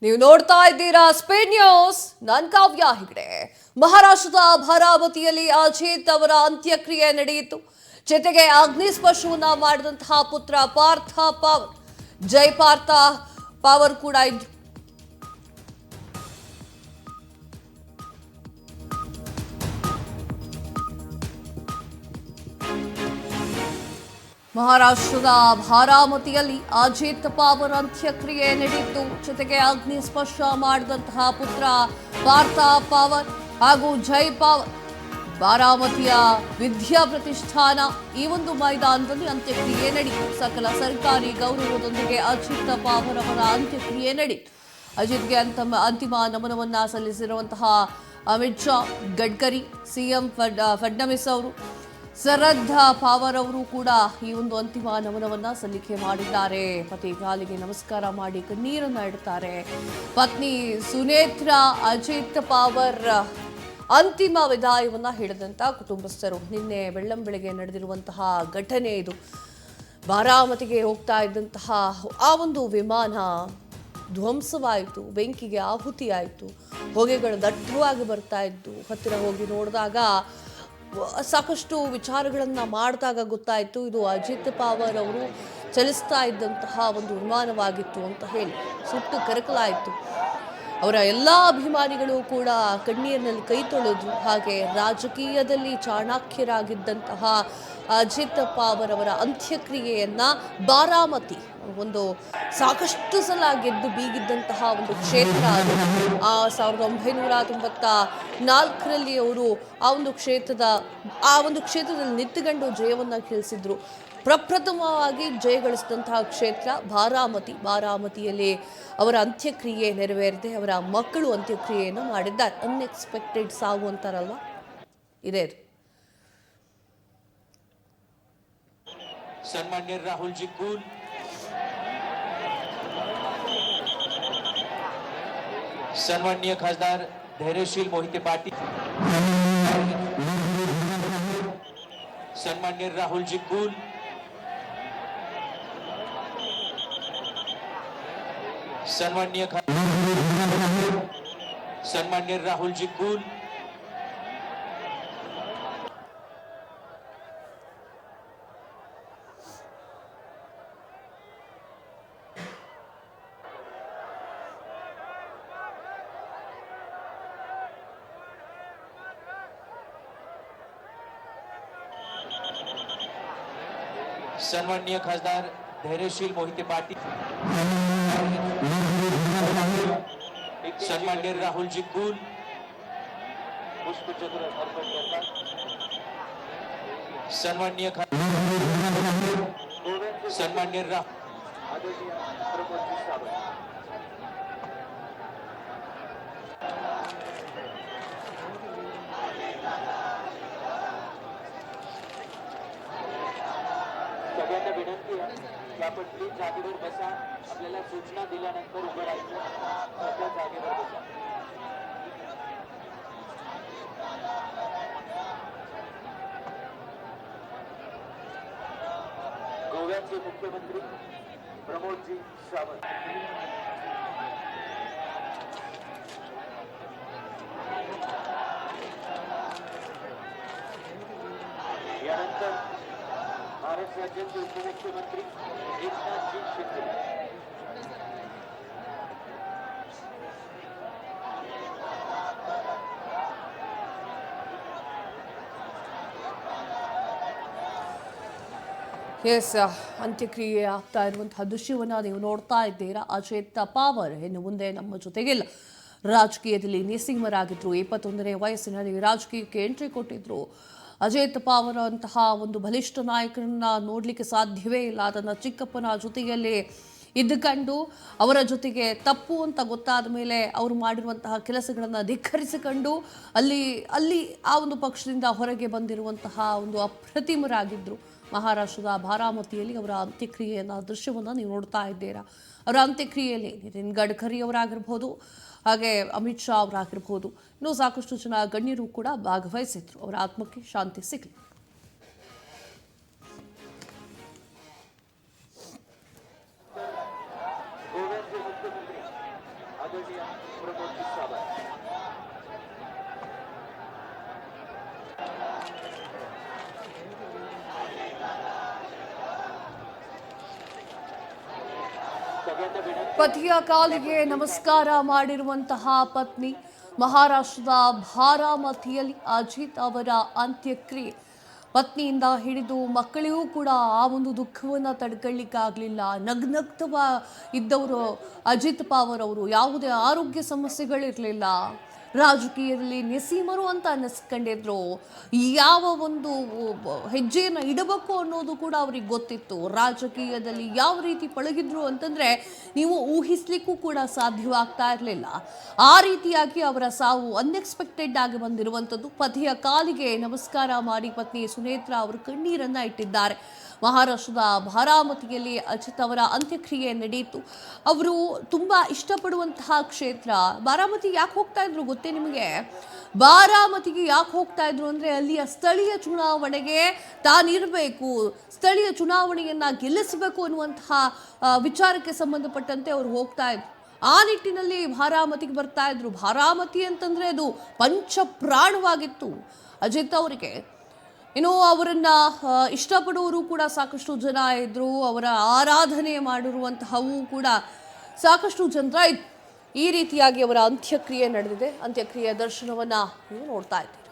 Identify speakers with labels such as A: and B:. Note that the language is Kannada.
A: ನೀವು ನೋಡ್ತಾ ಇದ್ದೀರಾ ಸ್ಪೇನ್ ನ್ಯೂಸ್. ನಾನು ಕಾವ್ಯ ಹೆಗಡೆ. ಮಹಾರಾಷ್ಟ್ರದ ಭರಾಮತಿಯಲ್ಲಿ ಅಜಿತ್ ಅವರ ಅಂತ್ಯಕ್ರಿಯೆ ನಡೆಯಿತು. ಜೊತೆಗೆ ಅಗ್ನಿಸ್ಪರ್ಶವನ್ನ ಮಾಡಿದಂತಹ ಪುತ್ರ ಪಾರ್ಥ ಪವರ್, ಜೈ ಪಾರ್ಥ ಪವರ್ ಕೂಡ ಇದ್ರು. ಮಹಾರಾಷ್ಟ್ರದ ಬಾರಾಮತಿಯಲ್ಲಿ ಅಜಿತ್ ಪವರ್ ಅಂತ್ಯಕ್ರಿಯೆ ನಡೆಯಿತು. ಜೊತೆಗೆ ಅಗ್ನಿ ಸ್ಪರ್ಶ ಮಾಡಿದಂತಹ ಪುತ್ರ ಪಾರ್ಥ ಪವರ್ ಹಾಗೂ ಜೈ ಪವರ್ ಬಾರಾಮತಿಯ ವಿದ್ಯಾ ಪ್ರತಿಷ್ಠಾನ ಈ ಒಂದು ಮೈದಾನದಲ್ಲಿ ಅಂತ್ಯಕ್ರಿಯೆ ನಡೆಯಿತು. ಸಕಲ ಸರ್ಕಾರಿ ಗೌರವದೊಂದಿಗೆ ಅಜಿತ್ ಪವರ್ ಅವರ ಅಂತ್ಯಕ್ರಿಯೆ ನಡೆಯಿತು. ಅಜಿತ್ಗೆ ಅಂತಿಮ ನಮನವನ್ನ ಸಲ್ಲಿಸಿರುವಂತಹ ಅಮಿತ್ ಶಾ, ಗಡ್ಕರಿ, ಸಿಎಂ ಫಡ್ನವೀಸ್ ಅವರು, ಶರದ್ ಪವಾರ್ ಅವರು ಕೂಡ ಈ ಒಂದು ಅಂತಿಮ ನಮನವನ್ನ ಸಲ್ಲಿಕೆ ಮಾಡಿದ್ದಾರೆ. ಪತಿ ಕಾಲಿಗೆ ನಮಸ್ಕಾರ ಮಾಡಿ ಕಣ್ಣೀರನ್ನ ಇಡ್ತಾರೆ. ಪತ್ನಿ ಸುನೇತ್ರಾ ಅಜಿತ್ ಪವಾರ್ ಅಂತಿಮ ವಿದಾಯವನ್ನ ಹೇಳಿದಂತ ಕುಟುಂಬಸ್ಥರು. ನಿನ್ನೆ ಬೆಳ್ಳಂಬೆಳಗ್ಗೆ ನಡೆದಿರುವಂತಹ ಘಟನೆ ಇದು. ಬಾರಾಮತಿಗೆ ಹೋಗ್ತಾ ಇದ್ದಂತಹ ಆ ಒಂದು ವಿಮಾನ ಧ್ವಂಸವಾಯಿತು, ಬೆಂಕಿಗೆ ಆಹುತಿಯಾಯಿತು. ಹೊಗೆಗಳು ದಟ್ಟವಾಗಿ ಬರ್ತಾ ಇದ್ದು ಹತ್ತಿರ ಹೋಗಿ ನೋಡಿದಾಗ ಸಾಕಷ್ಟು ವಿಚಾರಗಳನ್ನ ಮಾಡಿದಾಗ ಗೊತ್ತಾಯಿತು ಇದು ಅಜಿತ್ ಪವಾರ್ ಅವರು ಚಲಿಸ್ತಾ ಇದ್ದಂತಹ ಒಂದು ವಿಮಾನವಾಗಿತ್ತು ಅಂತ ಹೇಳಿ ಸುಟ್ಟು ಕರಕಲಾಯಿತು. ಅವರ ಎಲ್ಲ ಅಭಿಮಾನಿಗಳು ಕೂಡ ಕಣ್ಣೀರಿನಲ್ಲಿ ಕೈ ತೊಳೆದ್ರು. ಹಾಗೆ ರಾಜಕೀಯದಲ್ಲಿ ಚಾಣಾಕ್ಯರಾಗಿದ್ದಂತಹ ಅಜಿತ್ ಪವಾರ್ ಅವರ ಅಂತ್ಯಕ್ರಿಯೆಯನ್ನ ಬಾರಾಮತಿ ಒಂದು ಸಾಕಷ್ಟು ಸಲ ಗೆದ್ದು ಬೀಗಿದ್ದಂತಹ ಒಂದು ಕ್ಷೇತ್ರ ಅದು. 1994ರಲ್ಲಿ ಅವರು ಆ ಒಂದು ಕ್ಷೇತ್ರದಲ್ಲಿ ನಿಂತುಕೊಂಡು ಜಯವನ್ನ ಗೆಲ್ಲಿಸಿದ್ರು. ಪ್ರಪ್ರಥಮವಾಗಿ ಜಯಗಳಿಸಿದಂತಹ ಕ್ಷೇತ್ರ ಬಾರಾಮತಿಯಲ್ಲಿ ಅವರ ಅಂತ್ಯಕ್ರಿಯೆ ನೆರವೇರಿದೆ. ಅವರ ಮಕ್ಕಳು ಅಂತ್ಯಕ್ರಿಯೆಯನ್ನು ಮಾಡಿದ್ದಾರೆ. ಅನ್ಎಕ್ಸ್ಪೆಕ್ಟೆಡ್ ಸಾವು ಅಂತಾರಲ್ವ, ಇದೆ.
B: सन्माननीय राहुल जी कुल, सन्माननीय खासदार धैर्यशील मोहिते पाटील, सन्माननीय राहुल जी कुल, सन्माननीय राहुल जी कुल, सन्माननीय खासदार धैर्यशील मोहिते पाटील, सन्माननीय राहुल जी कुल, पुष्पचक्र अर्पण करतात. सन्माननीय आदरणीय प्रमोद जी सावंत. सगळ्यांना विनंती आहे की आपण प्लीज जागेवर बसा. आपल्याला सूचना दिल्यानंतर उभं राहायचं. सगळ्या जागेवर बसा. गोव्याचे मुख्यमंत्री प्रमोदजी सावंत, यानंतर महाराष्ट्र राज्याचे उपमुख्यमंत्री एकनाथजी शिंदे,
A: ಅಂತ್ಯಕ್ರಿಯೆ ಆಗ್ತಾ ಇರುವಂತಹ ದೃಶ್ಯವನ್ನ ನೀವು ನೋಡ್ತಾ ಇದ್ದೀರಾ. ಅಜಿತ್ ಪವಾರ್ ಇನ್ನು ಮುಂದೆ ನಮ್ಮ ಜೊತೆಗಿಲ್ಲ. ರಾಜಕೀಯದಲ್ಲಿ ನಿಸ್ಸೀಮರಾಗಿದ್ರು. 21ನೇ ವಯಸ್ಸಿನಲ್ಲಿ ರಾಜಕೀಯಕ್ಕೆ ಎಂಟ್ರಿ ಕೊಟ್ಟಿದ್ರು. ಅಜಿತ್ ಪವಾರ್ ಅಂತಹ ಒಂದು ಬಲಿಷ್ಠ ನಾಯಕರನ್ನ ನೋಡಲಿಕ್ಕೆ ಸಾಧ್ಯವೇ ಇಲ್ಲ. ಅದನ್ನು ಚಿಕ್ಕಪ್ಪನ ಜೊತೆಯಲ್ಲಿ ಇದ್ದುಕೊಂಡು ಅವರ ಜೊತೆಗೆ ತಪ್ಪು ಅಂತ ಗೊತ್ತಾದ ಮೇಲೆ ಅವರು ಮಾಡಿರುವಂತಹ ಕೆಲಸಗಳನ್ನು ಧಿಕ್ಕರಿಸಿಕೊಂಡು ಅಲ್ಲಿ ಆ ಒಂದು ಪಕ್ಷದಿಂದ ಹೊರಗೆ ಬಂದಿರುವಂತಹ ಒಂದು ಅಪ್ರತಿಮರಾಗಿದ್ದರು. ಮಹಾರಾಷ್ಟ್ರದ ಬಾರಾಮತಿಯಲ್ಲಿ ಅವರ ಅಂತ್ಯಕ್ರಿಯೆಯ ದೃಶ್ಯವನ್ನು ನೀವು ನೋಡ್ತಾ ಇದ್ದೀರಾ. ಅವರ ಅಂತ್ಯಕ್ರಿಯೆಯಲ್ಲಿ ನಿತಿನ್ ಗಡ್ಕರಿ ಅವರಾಗಿರ್ಬೋದು, ಹಾಗೆ ಅಮಿತ್ ಶಾ ಅವರಾಗಿರ್ಬೋದು, ಇನ್ನೂ ಸಾಕಷ್ಟು ಜನ ಗಣ್ಯರು ಕೂಡ ಭಾಗವಹಿಸಿದ್ರು. ಅವರ ಆತ್ಮಕ್ಕೆ ಶಾಂತಿ ಸಿಗಲಿ.
B: आदरणीय प्रमोद विसावा. सगळ्यांना विनंती
A: ಪತಿಯ ಕಾಲಿಗೆ ನಮಸ್ಕಾರ ಮಾಡಿರುವಂತಹ ಪತ್ನಿ ಮಹಾರಾಷ್ಟ್ರದ ಬಾರಾಮತಿಯಲ್ಲಿ ಅಜಿತ್ ಅವರ ಅಂತ್ಯಕ್ರಿಯೆ. ಪತ್ನಿಯಿಂದ ಹಿಡಿದು ಮಕ್ಕಳಿಗೂ ಕೂಡ ಆ ಒಂದು ದುಃಖವನ್ನು ತಡ್ಕೊಳ್ಳಿಕ್ಕಾಗಲಿಲ್ಲ. ನಗ್ನಗ್ತವ ಇದ್ದವರು ಅಜಿತ್ ಪವಾರ್ ಅವರು. ಯಾವುದೇ ಆರೋಗ್ಯ ಸಮಸ್ಯೆಗಳಿರಲಿಲ್ಲ. ರಾಜಕೀಯದಲ್ಲಿ ನಸೀಮರು ಅಂತ ಅನ್ನಿಸ್ಕೊಂಡಿದ್ರು. ಯಾವ ಒಂದು ಹೆಜ್ಜೆಯನ್ನು ಇಡಬೇಕು ಅನ್ನೋದು ಕೂಡ ಅವ್ರಿಗೆ ಗೊತ್ತಿತ್ತು. ರಾಜಕೀಯದಲ್ಲಿ ಯಾವ ರೀತಿ ಪಳಗಿದ್ರು ಅಂತಂದರೆ ನೀವು ಊಹಿಸ್ಲಿಕ್ಕೂ ಕೂಡ ಸಾಧ್ಯವಾಗ್ತಾ ಇರಲಿಲ್ಲ. ಆ ರೀತಿಯಾಗಿ ಅವರ ಸಾವು ಅನ್ಎಕ್ಸ್ಪೆಕ್ಟೆಡ್ ಆಗಿ ಬಂದಿರುವಂಥದ್ದು. ಪತಿಯ ಕಾಲಿಗೆ ನಮಸ್ಕಾರ ಮಾಡಿ ಪತ್ನಿ ಸುನೇತ್ರಾ ಅವರು ಕಣ್ಣೀರನ್ನು ಇಟ್ಟಿದ್ದಾರೆ. ಮಹಾರಾಷ್ಟ್ರದ ಬಾರಾಮತಿಯಲ್ಲಿ ಅಜಿತ್ ಅವರ ಅಂತ್ಯಕ್ರಿಯೆ ನಡೆಯಿತು. ಅವರು ತುಂಬ ಇಷ್ಟಪಡುವಂತಹ ಕ್ಷೇತ್ರ. ಬಾರಾಮತಿ ಯಾಕೆ ಹೋಗ್ತಾ ಇದ್ರು ಗೊತ್ತೇ ನಿಮಗೆ? ಬಾರಾಮತಿಗೆ ಯಾಕೆ ಹೋಗ್ತಾ ಇದ್ರು ಅಂದರೆ ಅಲ್ಲಿಯ ಸ್ಥಳೀಯ ಚುನಾವಣೆಗೆ ತಾನಿರಬೇಕು, ಸ್ಥಳೀಯ ಚುನಾವಣೆಯನ್ನು ಗೆಲ್ಲಿಸಬೇಕು ಅನ್ನುವಂತಹ ವಿಚಾರಕ್ಕೆ ಸಂಬಂಧಪಟ್ಟಂತೆ ಅವರು ಹೋಗ್ತಾ ಇದ್ರು. ಆ ನಿಟ್ಟಿನಲ್ಲಿ ಬಾರಾಮತಿಗೆ ಬರ್ತಾ ಇದ್ರು. ಬಾರಾಮತಿ ಅಂತಂದರೆ ಅದು ಪಂಚಪ್ರಾಣವಾಗಿತ್ತು ಅಜಿತ್ ಅವರಿಗೆ. ಇನ್ನು ಅವರನ್ನ ಇಷ್ಟಪಡುವವರು ಕೂಡ ಸಾಕಷ್ಟು ಜನ ಇದ್ರು. ಅವರ ಆರಾಧನೆ ಮಾಡಿರುವಂತಹವು ಕೂಡ ಸಾಕಷ್ಟು ಜನರ ಇದ್ರು. ಈ ರೀತಿಯಾಗಿ ಅವರ ಅಂತ್ಯಕ್ರಿಯೆ ನಡೆದಿದೆ. ಅಂತ್ಯಕ್ರಿಯೆ ದರ್ಶನವನ್ನ ನೀವು ನೋಡ್ತಾ ಇದ್ದೀವಿ.